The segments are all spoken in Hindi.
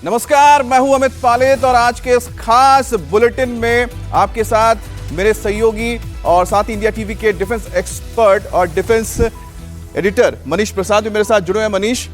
नमस्कार, मैं हूं अमित पालेत और आज के इस खास बुलेटिन में आपके साथ मेरे सहयोगी और साथ ही इंडिया टीवी के डिफेंस एक्सपर्ट और डिफेंस एडिटर मनीष प्रसाद भी मेरे साथ जुड़े हैं। मनीष,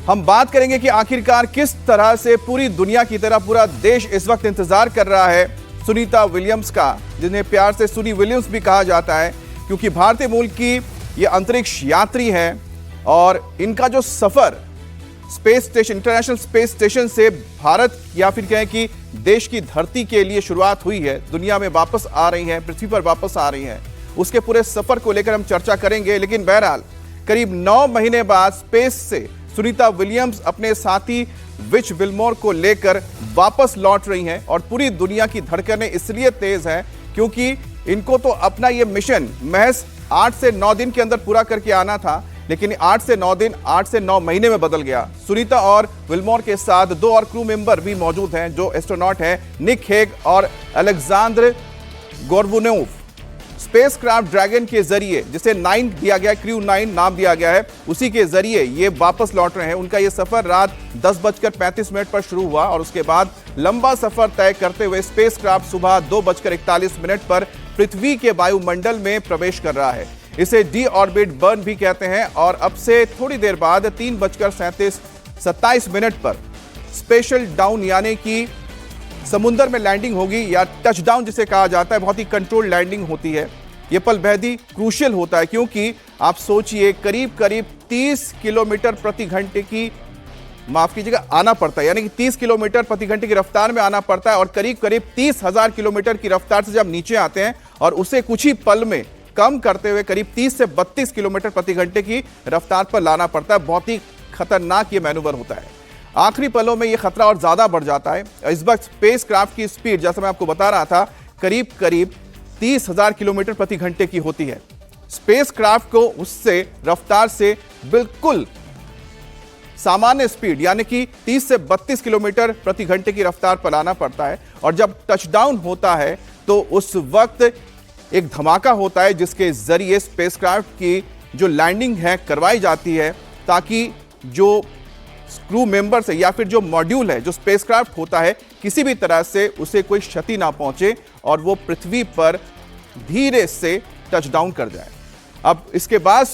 हम बात करेंगे कि आखिरकार किस तरह से पूरी दुनिया की तरह पूरा देश इस वक्त इंतजार कर रहा है सुनीता विलियम्स का, जिन्हें प्यार से सुनी विलियम्स भी कहा जाता है, क्योंकि भारतीय मूल की ये अंतरिक्ष यात्री है और इनका जो सफर space station, international space station से भारत या फिर कहें कि देश की धरती के लिए शुरुआत हुई है, दुनिया में वापस आ रही हैं, पृथ्वी पर वापस आ रही हैं, उसके पूरे सफर को लेकर हम चर्चा करेंगे। लेकिन बहरहाल करीब 9 महीने बाद स्पेस से सुनीता विलियम्स अपने साथी विच विलमोर को लेकर वापस लौट रही हैं और पूरी दुनिया की धड़कनें इसलिए तेज हैं क्योंकि इनको तो अपना ये मिशन महज 8 से 9 दिन के अंदर पूरा करके आना था, लेकिन 8 से 9 दिन 8 से 9 महीने में बदल गया। सुनीता और विलमोर के साथ 2 और क्रू मेंबर भी मौजूद हैं जो एस्ट्रोनॉट हैं, निक हेग और अलेक्जेंडर गोर्बुनोव। स्पेसक्राफ्ट ड्रैगन के जरिए, जिसे 9 दिया गया, क्रू 9 नाम दिया गया है, उसी के जरिए ये वापस लौट रहे हैं। उनका ये सफर रात 10:35 पर शुरू हुआ और उसके बाद लंबा सफर तय करते हुए स्पेसक्राफ्ट सुबह 2:41 पर पृथ्वी के वायुमंडल में प्रवेश कर रहा है। इसे डी ऑर्बिट बर्न भी कहते हैं और अब से थोड़ी देर बाद 3:27 पर स्पेशल डाउन यानी कि समुद्र में लैंडिंग होगी या टचडाउन जिसे कहा जाता है। बहुत ही कंट्रोल लैंडिंग होती है। यह पल बेहद ही क्रूशियल होता है क्योंकि आप सोचिए करीब 30 किलोमीटर प्रति घंटे की, माफ कीजिएगा, आना पड़ता है, यानी कि 30 किलोमीटर प्रति घंटे की रफ्तार में आना पड़ता है और करीब 30,000 किलोमीटर की रफ्तार से जब नीचे आते हैं और उसे कुछ ही पल में कम करते हुए करीब 30 से 32 किलोमीटर प्रति घंटे की रफ्तार पर लाना पड़ता है। बहुत ही खतरनाक ये मैनूवर होता है। आखिरी पलों में ये खतरा और ज्यादा बढ़ जाता है। इस वक्त स्पेसक्राफ्ट की स्पीड, जैसा मैं आपको बता रहा था, करीब 30,000 किलोमीटर प्रति घंटे की होती है। स्पेसक्राफ्ट को उससे रफ्तार से बिल्कुल सामान्य स्पीड यानी कि 30 से 32 किलोमीटर प्रति घंटे की रफ्तार पर लाना पड़ता है और जब टचडाउन होता है तो उस वक्त एक धमाका होता है जिसके जरिए स्पेसक्राफ्ट की जो लैंडिंग है करवाई जाती है ताकि जो क्रू मेंबर से या फिर जो मॉड्यूल है, जो स्पेसक्राफ्ट होता है, किसी भी तरह से उसे कोई क्षति ना पहुंचे और वो पृथ्वी पर धीरे से टचडाउन कर जाए। अब इसके बाद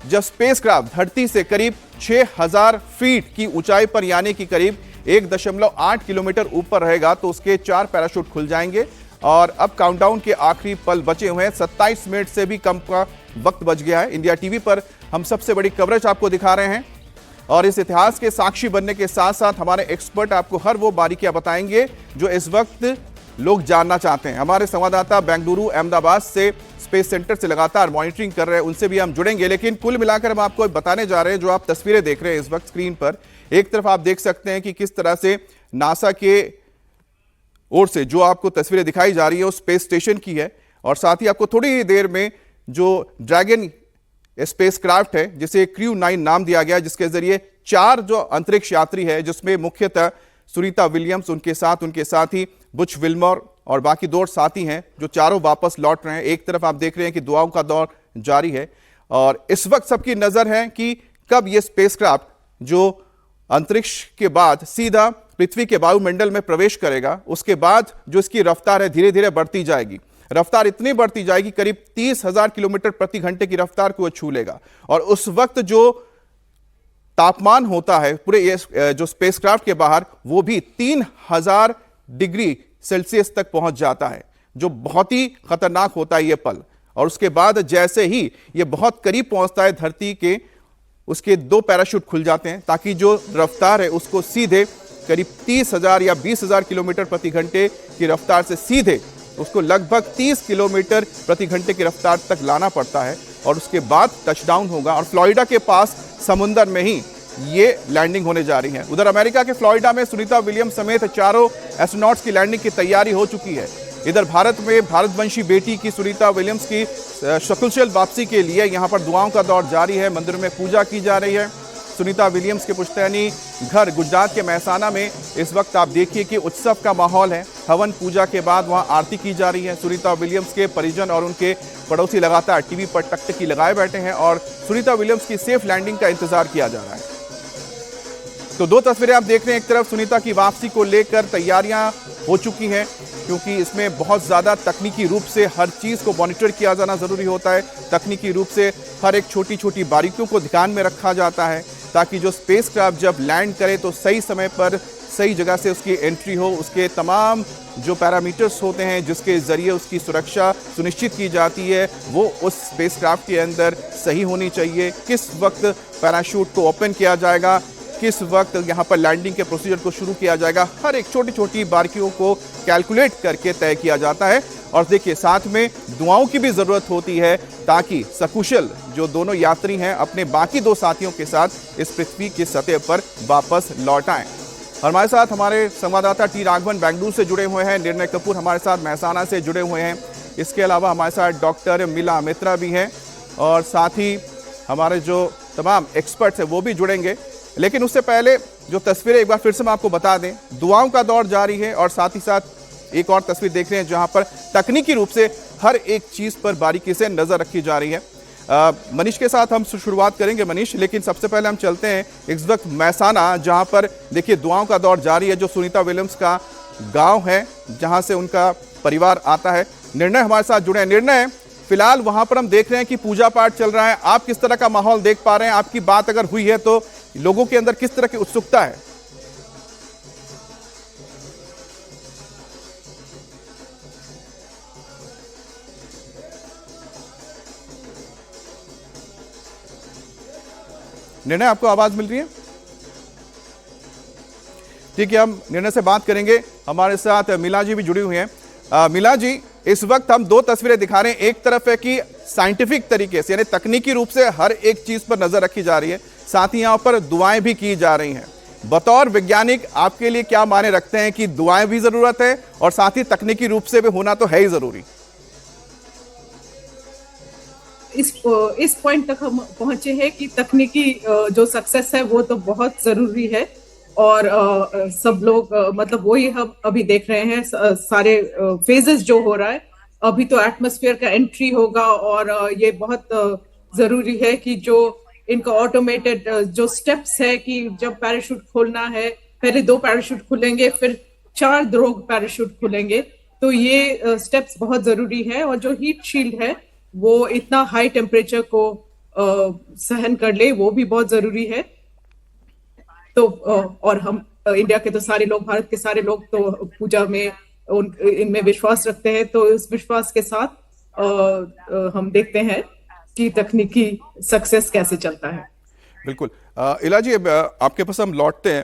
जब स्पेसक्राफ्ट धरती से करीब 6,000 फीट की ऊंचाई पर यानी कि करीब 1.8 किलोमीटर ऊपर रहेगा तो उसके 4 पैराशूट खुल जाएंगे और अब काउंटडाउन के आखिरी पल बचे हुए हैं। 27 मिनट से भी कम का वक्त बच गया है। इंडिया टीवी पर हम सबसे बड़ी कवरेज आपको दिखा रहे हैं और इस इतिहास के साक्षी बनने के साथ साथ हमारे एक्सपर्ट आपको हर वो बारीकियां बताएंगे जो इस वक्त लोग जानना चाहते हैं। हमारे संवाददाता बेंगलुरु, अहमदाबाद से स्पेस सेंटर से लगातार मॉनिटरिंग कर रहे हैं, उनसे भी हम जुड़ेंगे। लेकिन कुल मिलाकर हम आपको बताने जा रहे हैं, जो आप तस्वीरें देख रहे हैं इस वक्त स्क्रीन पर, एक तरफ आप देख सकते हैं कि किस तरह से नासा के ओर से जो आपको तस्वीरें दिखाई जा रही है वो स्पेस स्टेशन की है और साथ ही आपको थोड़ी ही देर में जो ड्रैगन स्पेसक्राफ्ट है जिसे क्रू 9 नाम दिया गया, जिसके जरिए 4 जो अंतरिक्ष यात्री है, जिसमें मुख्यतः सुनीता विलियम्स, उनके साथ ही बुच विलमोर और बाकी 2 साथी हैं, जो चारों वापस लौट रहे हैं। एक तरफ आप देख रहे हैं कि दुआओं का दौर जारी है और इस वक्त सबकी नजर है कि कब यह स्पेसक्राफ्ट जो अंतरिक्ष के बाद सीधा पृथ्वी के वायुमंडल में प्रवेश करेगा, उसके बाद जो इसकी रफ्तार है धीरे धीरे बढ़ती जाएगी। रफ्तार इतनी बढ़ती जाएगी करीब 30,000 किलोमीटर प्रति घंटे की रफ्तार को छू लेगा और उस वक्त जो तापमान होता है पूरे ये जो स्पेसक्राफ्ट के बाहर, वो भी 3,000 डिग्री सेल्सियस तक पहुंच जाता है, जो बहुत ही खतरनाक होता है ये पल। और उसके बाद जैसे ही ये बहुत करीब पहुंचता है धरती के, उसके 2 पैराशूट खुल जाते हैं ताकि जो रफ्तार है उसको सीधे करीब 30,000 या 20,000 किलोमीटर प्रति घंटे की रफ्तार से सीधे उसको लगभग 30 किलोमीटर प्रति घंटे की रफ्तार तक लाना पड़ता है और उसके बाद टचडाउन होगा और फ्लोरिडा के पास समुद्र में ही ये लैंडिंग होने जा रही है। उधर अमेरिका के फ्लोरिडा में सुनीता विलियम्स समेत 4 एस्ट्रोनॉट्स की लैंडिंग की तैयारी हो चुकी है। इधर भारत में भारतवंशी बेटी की सुनीता विलियम्स की सकुशल वापसी के लिए यहाँ पर दुआओं का दौर जारी है, मंदिर में पूजा की जा रही है। सुनीता विलियम्स के पुश्तैनी घर गुजरात के मेहसाना में इस वक्त आप देखिए कि उत्सव का माहौल है। हवन पूजा के बाद वहां आरती की जा रही है। सुनीता विलियम्स के परिजन और उनके पड़ोसी लगातार टीवी पर टकटकी लगाए बैठे हैं और सुनीता विलियम्स की सेफ लैंडिंग का इंतजार किया जा रहा है। तो दो तस्वीरें आप देख रहे हैं, एक तरफ सुनीता की वापसी को लेकर तैयारियां हो चुकी हैं, क्योंकि इसमें बहुत ज़्यादा तकनीकी रूप से हर चीज़ को मॉनिटर किया जाना ज़रूरी होता है। तकनीकी रूप से हर एक छोटी छोटी बारीकियों को ध्यान में रखा जाता है, ताकि जो स्पेसक्राफ्ट जब लैंड करे तो सही समय पर सही जगह से उसकी एंट्री हो। उसके तमाम जो पैरामीटर्स होते हैं जिसके ज़रिए उसकी सुरक्षा सुनिश्चित की जाती है, वो उस स्पेसक्राफ्ट के अंदर सही होनी चाहिए। किस वक्त पैराशूट को ओपन किया जाएगा, किस वक्त यहाँ पर लैंडिंग के प्रोसीजर को शुरू किया जाएगा, हर एक छोटी छोटी बारीकियों को कैलकुलेट करके तय किया जाता है। और देखिए, साथ में दुआओं की भी ज़रूरत होती है, ताकि सकुशल जो दोनों यात्री हैं अपने बाकी दो साथियों के साथ इस पृथ्वी की सतह पर वापस लौट आएं। हमारे साथ हमारे संवाददाता टी राघवन बेंगलुरु से जुड़े हुए हैं, निर्णय कपूर हमारे साथ मेहसाना से जुड़े हुए हैं, इसके अलावा हमारे साथ डॉक्टर मिला मित्रा भी हैं, और साथ ही हमारे जो तमाम एक्सपर्ट्स हैं वो भी जुड़ेंगे। लेकिन उससे पहले जो तस्वीरें एक बार फिर से हम आपको बता दें, दुआओं का दौर जारी है, और साथ ही साथ एक और तस्वीर देख रहे हैं जहां पर तकनीकी रूप से हर एक चीज़ पर बारीकी से नज़र रखी जा रही है। मनीष के साथ हम शुरुआत करेंगे मनीष, लेकिन सबसे पहले हम चलते हैं इस वक्त मेहसाना, जहां पर देखिए दुआओं का दौर जारी है। जो सुनीता विलियम्स का गांव है जहां से उनका परिवार आता है, निर्णय हमारे साथ जुड़े हैं। निर्णय, फिलहाल वहां पर हम देख रहे हैं कि पूजा पाठ चल रहा है, आप किस तरह का माहौल देख पा रहे हैं? आपकी बात अगर हुई है तो लोगों के अंदर किस तरह की उत्सुकता है? निर्णय, आपको आवाज मिल रही है? ठीक है, हम निर्णय से बात करेंगे। हमारे साथ मिला जी भी जुड़ी हुई हैं। मिला जी, इस वक्त हम दो तस्वीरें दिखा रहे हैं। एक तरफ है कि साइंटिफिक तरीके से, यानी तकनीकी रूप से हर एक चीज पर नजर रखी जा रही है, साथ ही यहां पर दुआएं भी की जा रही हैं। बतौर वैज्ञानिक आपके लिए क्या मायने रखते हैं कि दुआएं भी जरूरत है और साथ ही तकनीकी रूप से भी होना तो है ही जरूरी? इस पॉइंट तक हम पहुंचे हैं कि तकनीकी जो सक्सेस है वो तो बहुत जरूरी है, और सब लोग मतलब वही हम अभी देख रहे हैं। सारे फेजेस जो हो रहा है, अभी तो एटमॉस्फेयर का एंट्री होगा, और ये बहुत जरूरी है कि जो इनका ऑटोमेटेड जो स्टेप्स है कि जब पैराशूट खोलना है, पहले 2 पैराशूट खुलेंगे, फिर 4 द्रोग पैराशूट खुलेंगे, तो ये स्टेप्स बहुत जरूरी है। और जो हीट शील्ड है वो इतना हाई टेम्परेचर को सहन कर ले, वो भी बहुत जरूरी है। तो और हम इंडिया के तो सारे लोग, भारत के सारे लोग तो पूजा में इनमें विश्वास रखते हैं, तो इस विश्वास के साथ हम देखते हैं कि तकनीकी सक्सेस कैसे चलता है। बिल्कुल। इला जी, आपके पास हम लौटते हैं।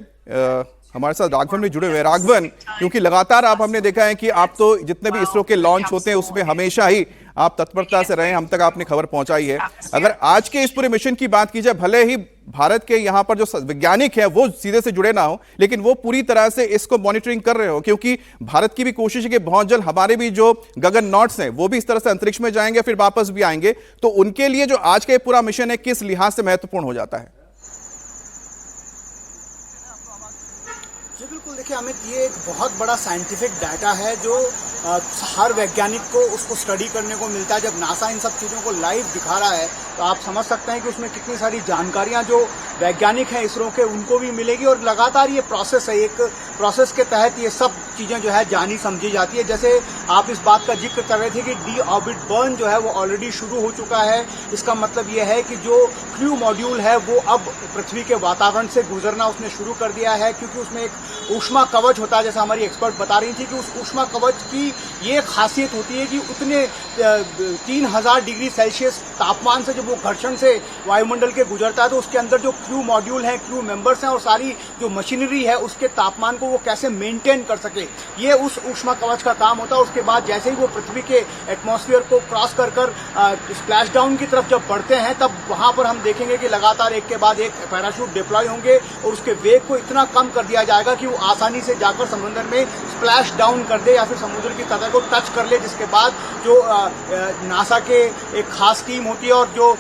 हमारे साथ राघवन भी जुड़े हुए हैं। राघवन, क्योंकि लगातार हमने देखा है कि आप तो जितने भी इसरो के लॉन्च होते हैं उसमें हमेशा ही आप तत्परता से रहे, हम तक आपने खबर पहुंचाई है। अगर आज के इस पूरे मिशन की बात की जाए, भले ही भारत के यहाँ पर जो वैज्ञानिक है वो सीधे से जुड़े ना हो, लेकिन वो पूरी तरह से इसको मॉनिटरिंग कर रहे हो, क्योंकि भारत की भी कोशिश है कि बहुत जल्द हमारे भी जो गगन नॉट्स हैं वो भी इस तरह से अंतरिक्ष में जाएंगे, फिर वापस भी आएंगे। तो उनके लिए जो आज का पूरा मिशन है किस लिहाज से महत्वपूर्ण हो जाता है? बिल्कुल, देखिए अमित, ये एक बहुत बड़ा साइंटिफिक डाटा है जो हर वैज्ञानिक को उसको स्टडी करने को मिलता है। जब नासा इन सब चीज़ों को लाइव दिखा रहा है तो आप समझ सकते हैं कि उसमें कितनी सारी जानकारियां जो वैज्ञानिक हैं इसरो के, उनको भी मिलेगी। और लगातार ये प्रोसेस है, एक प्रोसेस के तहत ये सब चीज़ें जो है जानी समझी जाती है। जैसे आप इस बात का जिक्र कर रहे थे कि डी ऑर्बिट बर्न जो है वो ऑलरेडी शुरू हो चुका है। इसका मतलब ये है कि जो क्रू मॉड्यूल है वो अब पृथ्वी के वातावरण से गुजरना उसने शुरू कर दिया है, क्योंकि उसमें एक ऊष्मा कवच होता है। जैसे हमारी एक्सपर्ट बता रही थी कि उस ऊष्मा कवच की ये खासियत होती है कि उतने 3000 डिग्री सेल्सियस तापमान से जब वो घर्षण से वायुमंडल के गुजरता है तो उसके अंदर जो क्रू मॉड्यूल हैं, क्रू मेंबर्स हैं और सारी जो मशीनरी है उसके तापमान को वो कैसे मेंटेन कर सके, ये उस ऊष्मा कवच का काम होता है। उसके बाद जैसे ही वो पृथ्वी के एटमॉस्फेयर को क्रॉस कर स्प्लैश डाउन की तरफ जब बढ़ते हैं, तब वहां पर हम देखेंगे कि लगातार एक के बाद एक पैराशूट डिप्लॉय होंगे और उसके वेग को इतना कम कर दिया जाएगा कि वो आसानी से जाकर समुद्र में स्प्लैश डाउन कर दे या फिर समुद्र की सतह को टच कर ले। जिसके बाद जो नासा के एक खास टीम होती है और जो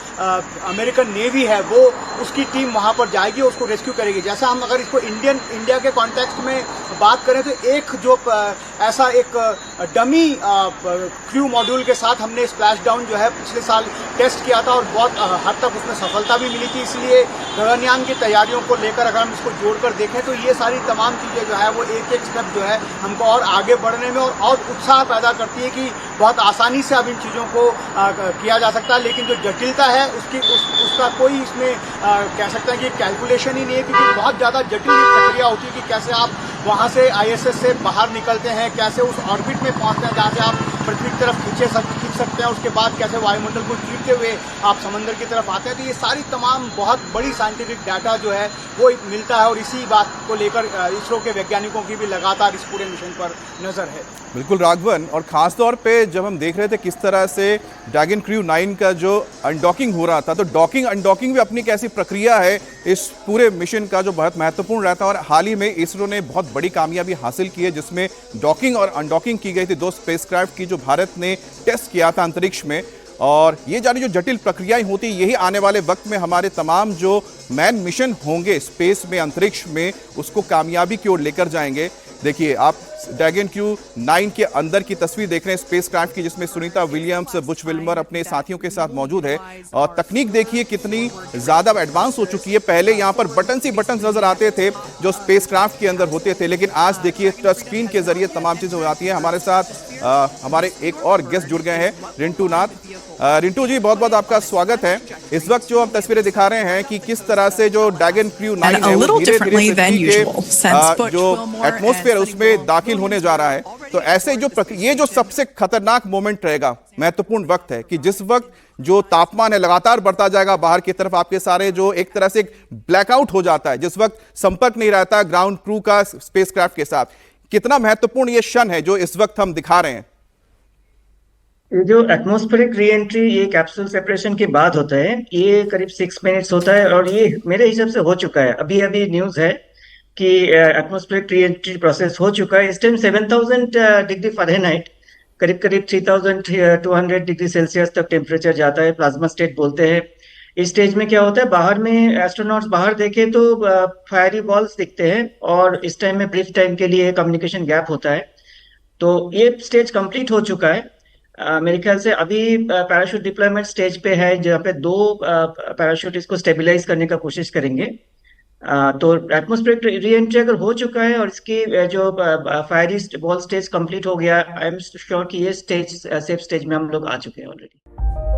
अमेरिकन नेवी है वो उसकी टीम वहां पर जाएगी और उसको रेस्क्यू करेगी। जैसा हम अगर इसको इंडिया के कॉन्टेक्स्ट में बात करें तो एक जो ऐसा एक डमी क्रू मॉड्यूल के साथ हमने स्प्लैश डाउन जो है पिछले साल टेस्ट किया था और बहुत हद तक उसमें सफलता भी मिली थी। इसलिए गगनयान की तैयारियों को लेकर अगर हम इसको जोड़कर देखें तो ये सारी तमाम चीज़ें जो है वो एक एक स्टेप जो है हमको और आगे बढ़ने में और उत्साह पैदा करती है कि बहुत आसानी से अब इन चीज़ों को किया जा सकता है। लेकिन जो जटिलता है उसका कोई इसमें कह सकते हैं कि कैलकुलेशन ही नहीं है, क्योंकि बहुत ज़्यादा जटिल प्रक्रिया होती है कि कैसे आप वहाँ से ISS से बाहर निकलते हैं, कैसे उस ऑर्बिट में पहुँचते हैं जहाँ से आप पृथ्वी की तरफ खींच सकते हैं, उसके बाद कैसे वायुमंडल को चीरते हुए आप समंदर की तरफ आते हैं। तो ये सारी तमाम बहुत बड़ी साइंटिफिक डाटा जो है वो मिलता है और इसी बात को लेकर इसरो के वैज्ञानिकों की भी लगातार इस पूरे मिशन पर नज़र है। बिल्कुल राघवन, और खास तौर पे जब हम देख रहे थे किस तरह से ड्रैगन क्रू 9 का जो अनडॉकिंग हो रहा था, तो डॉकिंग अनडॉकिंग भी अपनी कैसी प्रक्रिया है इस पूरे मिशन का जो बहुत महत्वपूर्ण रहता है। और हाल ही में इसरो ने बहुत बड़ी कामयाबी हासिल की है जिसमें डॉकिंग और अनडॉकिंग की गई थी 2 स्पेसक्राफ्ट की जो भारत ने टेस्ट किया था अंतरिक्ष में। और ये जानी जो जटिल प्रक्रियाएं होती यही आने वाले वक्त में हमारे तमाम जो मैन मिशन होंगे स्पेस में अंतरिक्ष में उसको कामयाबी की ओर लेकर जाएंगे। देखिए आप ड्रैगन क्रू 9 के अंदर की तस्वीर देख रहे हैं स्पेसक्राफ्ट की, जिसमें सुनीता विलियम्स, बुच विल्मर अपने साथियों के साथ मौजूद है। और तकनीक देखिए कितनी ज्यादा एडवांस हो चुकी है। पहले यहाँ पर बटन ही बटन नजर आते थे जो स्पेसक्राफ्ट के अंदर होते थे, लेकिन आज देखिए टच स्क्रीन के जरिए तमाम चीजें हो जाती है। हमारे साथ हमारे एक और गेस्ट जुड़ गए हैं, रिंटू नाथ। रिंटू जी, बहुत बहुत आपका स्वागत है। इस वक्त जो हम तस्वीरें दिखा रहे हैं कि किस तरह से जो ड्रैगन क्रू 9 है वो धीरे-धीरे जो एटमॉस्फेयर है उसमें दाखिल होने जा रहा है। तो ऐसे ये जो सबसे खतरनाक मोमेंट रहेगा, महत्वपूर्ण वक्त है कि जिस वक्त जो तापमान है लगातार बढ़ता जाएगा बाहर की तरफ, आपके सारे जो एक तरह से एक ब्लैकआउट हो जाता है, जिस वक्त संपर्क नहीं रहता ग्राउंड क्रू का स्पेसक्राफ्ट के साथ। कितना महत्वपूर्ण ये क्षण है जो इस वक्त हम दिखा रहे हैं? ये जो एटमॉस्फेरिक री एंट्री ये कैप्सूल सेपरेशन के बाद होता है, ये करीब 6 मिनट्स होता है और ये मेरे हिसाब से हो चुका है। अभी अभी न्यूज है कि एटमॉस्फेरिक री एंट्री प्रोसेस हो चुका है। इस टाइम 7000 डिग्री फ़ारेनहाइट, करीब करीब 3200 डिग्री सेल्सियस तक टेम्परेचर जाता है, प्लाज्मा स्टेट बोलते हैं। इस स्टेज में क्या होता है, बाहर में एस्ट्रोनॉट्स बाहर देखे तो फायरी बॉल्स दिखते हैं और इस टाइम में ब्रीफ टाइम के लिए कम्युनिकेशन गैप होता है। तो ये स्टेज कंप्लीट हो चुका है। मेरे ख्याल से अभी पैराशूट डिप्लॉयमेंट स्टेज पे है जहाँ पे 2 पैराशूट इसको स्टेबलाइज करने का कोशिश करेंगे। तो एटमॉस्फेरिक री एंट्री अगर हो चुका है और इसकी जो फायरी बॉल स्टेज कंप्लीट हो गया, आई एम श्योर कि ये स्टेज सेफ स्टेज में हम लोग आ चुके हैं ऑलरेडी।